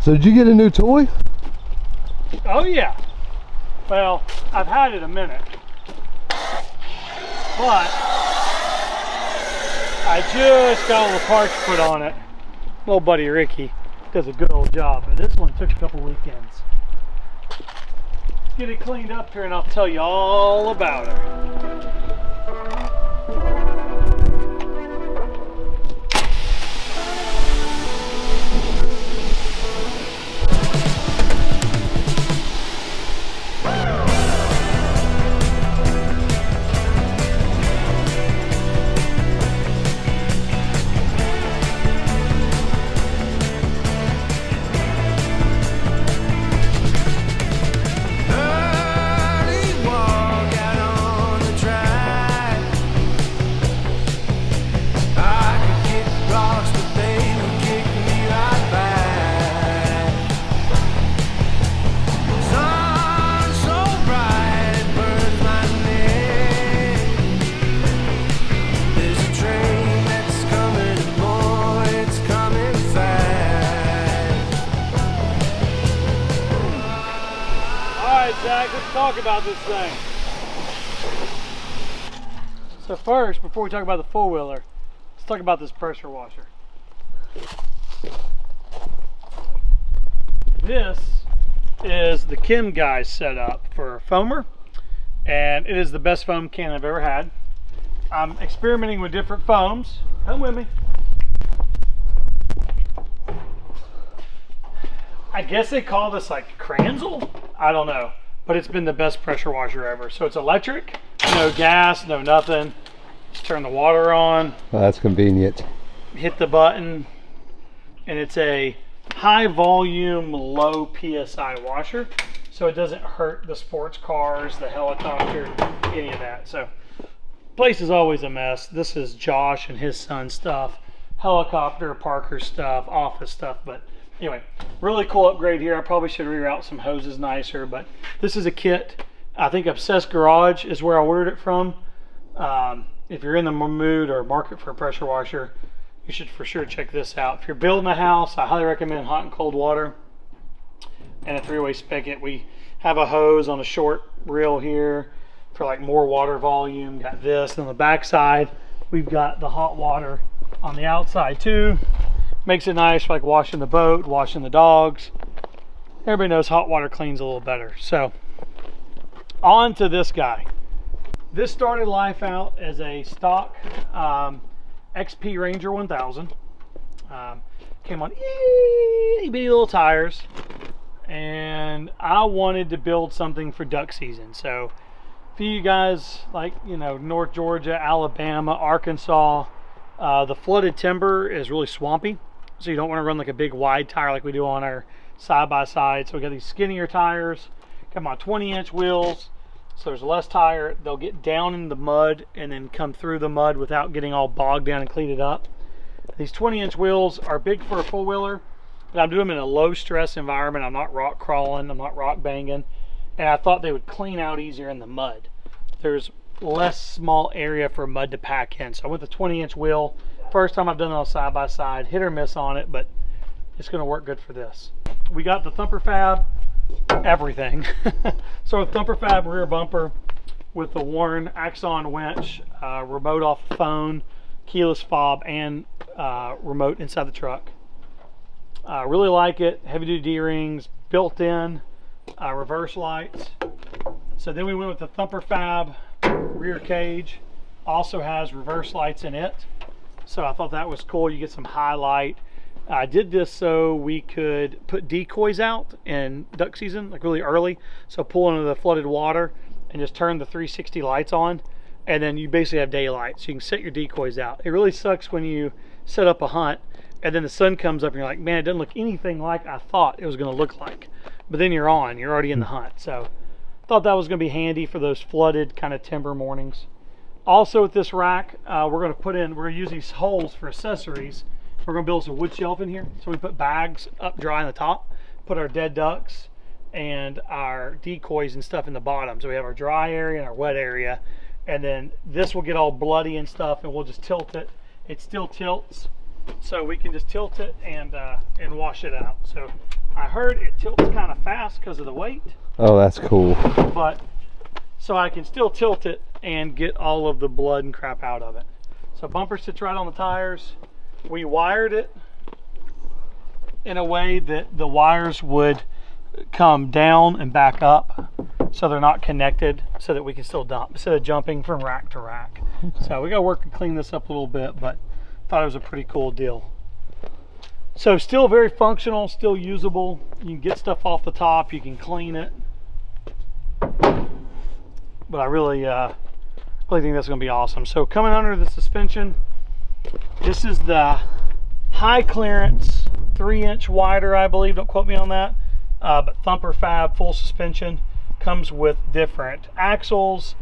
So did you get a new toy? Oh yeah. Well, I've had it a minute, but I just got all the parts put on it. Little buddy Ricky does a good old job, but this one took a couple weekends. Let's get it cleaned up here and I'll tell you all about her. Zach, let's talk about this thing. So first, before we talk about the four-wheeler, let's talk about this pressure washer. This is the Kim Guy's setup for a foamer, and it is the best foam can I've ever had. I'm experimenting with different foams. Come with me. I guess they call this like Kranzel? I don't know. But it's been the best pressure washer ever. So it's electric, no gas, no nothing. Just turn the water on. Well, that's convenient. Hit the button, and it's a high volume, low PSI washer. So it doesn't hurt the sports cars, the helicopter, any of that. So place is always a mess. This is Josh and his son's stuff. Helicopter, Parker stuff, office stuff, but anyway, really cool upgrade here. I probably should reroute some hoses nicer, but this is a kit. I think Obsessed Garage is where I ordered it from. If you're in the mood or market for a pressure washer, you should for sure check this out. If you're building a house, I highly recommend hot and cold water and a three-way spigot. We have a hose on a short reel here for like more water volume. Got this, and on the back side, we've got the hot water on the outside too. Makes it nice for like washing the boat, washing the dogs. Everybody knows hot water cleans a little better. So on to this guy. This started life out as a stock XP Ranger 1000. Came on itty bitty little tires, and I wanted to build something for duck season. So for you guys like, you know, North Georgia, Alabama, Arkansas, the flooded timber is really swampy. So you don't want to run like a big wide tire like we do on our side-by-side. So we got these skinnier tires, come on 20-inch wheels, so there's less tire. They'll get down in the mud and then come through the mud without getting all bogged down and cleaned up. These 20-inch wheels are big for a four-wheeler, but I'm doing them in a low-stress environment. I'm not rock crawling, I'm not rock banging, and I thought they would clean out easier in the mud. There's less small area for mud to pack in. So I went the 20-inch wheel. First time I've done it on side-by-side, hit or miss on it, but it's going to work good for this. We got the Thumper Fab, everything. So with Thumper Fab rear bumper with the Warren Axon winch, remote off the phone, keyless fob, and remote inside the truck. Really like it. Heavy duty D-rings, built in, reverse lights. So then we went with the Thumper Fab rear cage. Also has reverse lights in it. So I thought that was cool. You get some highlight. I did this so we could put decoys out in duck season, like really early. So pull into the flooded water and just turn the 360 lights on, and then you basically have daylight. So you can set your decoys out. It really sucks when you set up a hunt and then the sun comes up and you're like, man, it doesn't look anything like I thought it was going to look like. But then you're already in the hunt. So I thought that was going to be handy for those flooded kind of timber mornings. Also with this rack, we're going to use these holes for accessories. We're going to build some wood shelf in here. So we put bags up dry on the top, put our dead ducks and our decoys and stuff in the bottom. So we have our dry area and our wet area. And then this will get all bloody and stuff, and we'll just tilt it. It still tilts, so we can just tilt it and wash it out. So I heard it tilts kind of fast because of the weight, Oh, that's cool. but so I can still tilt it and get all of the blood and crap out of it. So bumper sits right on the tires. We wired it in a way that the wires would come down and back up, so they're not connected, so that we can still dump instead of jumping from rack to rack. So we got to work and clean this up a little bit, but thought it was a pretty cool deal. So still very functional, still usable. You can get stuff off the top, you can clean it. But I really think that's going to be awesome. So coming under the suspension, this is the high clearance, 3-inch wider, I believe. Don't quote me on that. But Thumper Fab full suspension comes with different axles,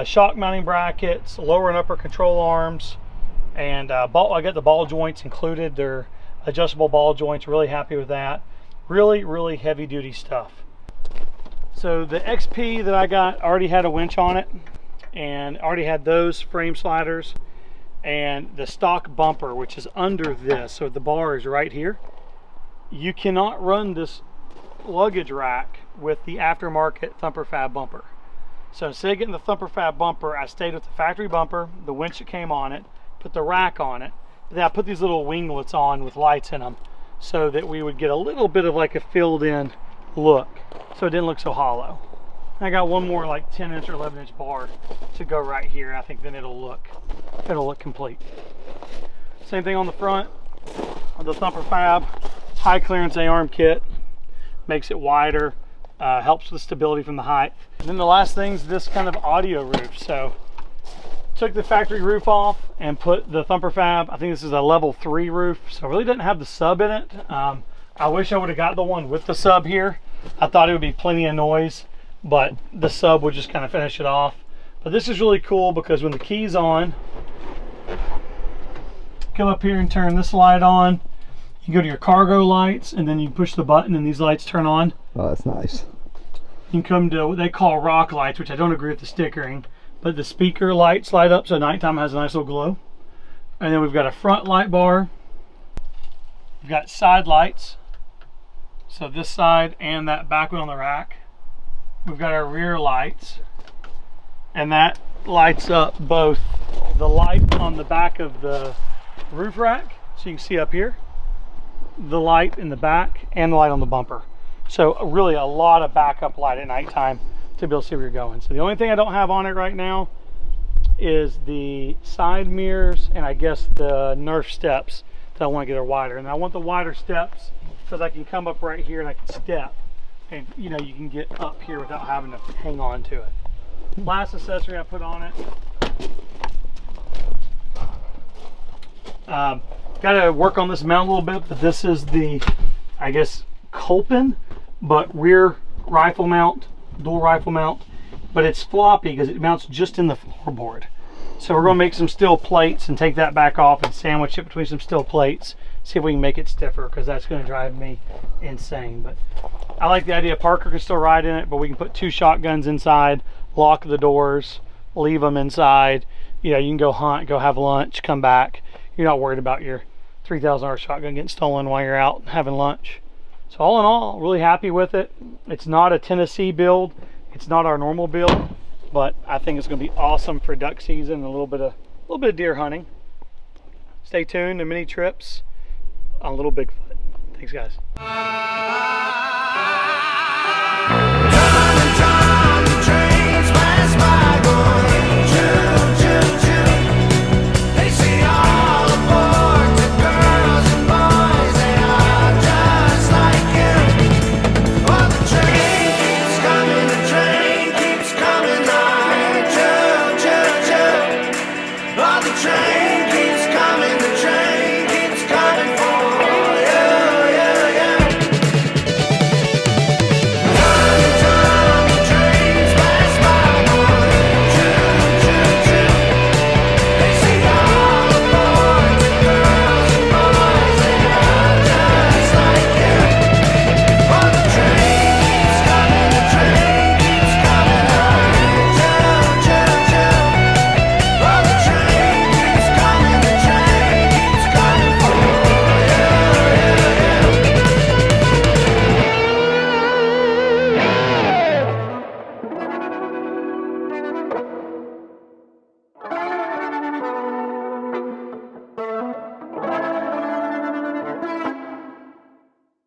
shock mounting brackets, lower and upper control arms, and I got the ball joints included. They're adjustable ball joints. Really happy with that. Really heavy duty stuff. So the XP that I got already had a winch on it, and already had those frame sliders, and the stock bumper, which is under this. So the bar is right here. You cannot run this luggage rack with the aftermarket Thumper Fab bumper. So instead of getting the Thumper Fab bumper, I stayed with the factory bumper, the winch that came on it, put the rack on it. Then I put these little winglets on with lights in them so that we would get a little bit of like a filled in look, so it didn't look so hollow. I got one more like 10-inch or 11-inch bar to go right here. I think then it'll look complete. Same thing on the front of the Thumper Fab high clearance A-arm kit. Makes it wider, helps with stability from the height. And then the last thing is this kind of audio roof. So took the factory roof off and put the Thumper Fab, I think this is a level 3 roof, so it really doesn't have the sub in it. I wish I would have got the one with the sub here. I thought it would be plenty of noise, but the sub would just kind of finish it off. But this is really cool because when the key's on, come up here and turn this light on. You go to your cargo lights, and then you push the button and these lights turn on. Oh, that's nice. You can come to what they call rock lights, which I don't agree with the stickering, but the speaker lights light up so nighttime has a nice little glow. And then we've got a front light bar. We've got side lights, so this side and that back one on the rack. We've got our rear lights, and that lights up both the light on the back of the roof rack, so you can see up here, the light in the back, and the light on the bumper. So really a lot of backup light at nighttime to be able to see where you're going. So the only thing I don't have on it right now is the side mirrors and I guess the Nerf steps that I want to get wider. And I want the wider steps so that I can come up right here and I can step, and you know, you can get up here without having to hang on to it. Last accessory I put on it, got to work on this mount a little bit, but this is the, I guess, Kolpin, but rear rifle mount, dual rifle mount, but it's floppy because it mounts just in the floorboard. So we're going to make some steel plates and take that back off and sandwich it between some steel plates, see if we can make it stiffer, because that's going to drive me insane. But I like the idea. Parker can still ride in it, but we can put 2 shotguns inside, lock the doors, leave them inside. You know, you can go hunt, go have lunch, come back. You're not worried about your $3,000 shotgun getting stolen while you're out having lunch. So all in all, really happy with it. It's not a Tennessee build. It's not our normal build, but I think it's going to be awesome for duck season and a little bit of deer hunting. Stay tuned to mini trips on Little Bigfoot. Thanks, guys.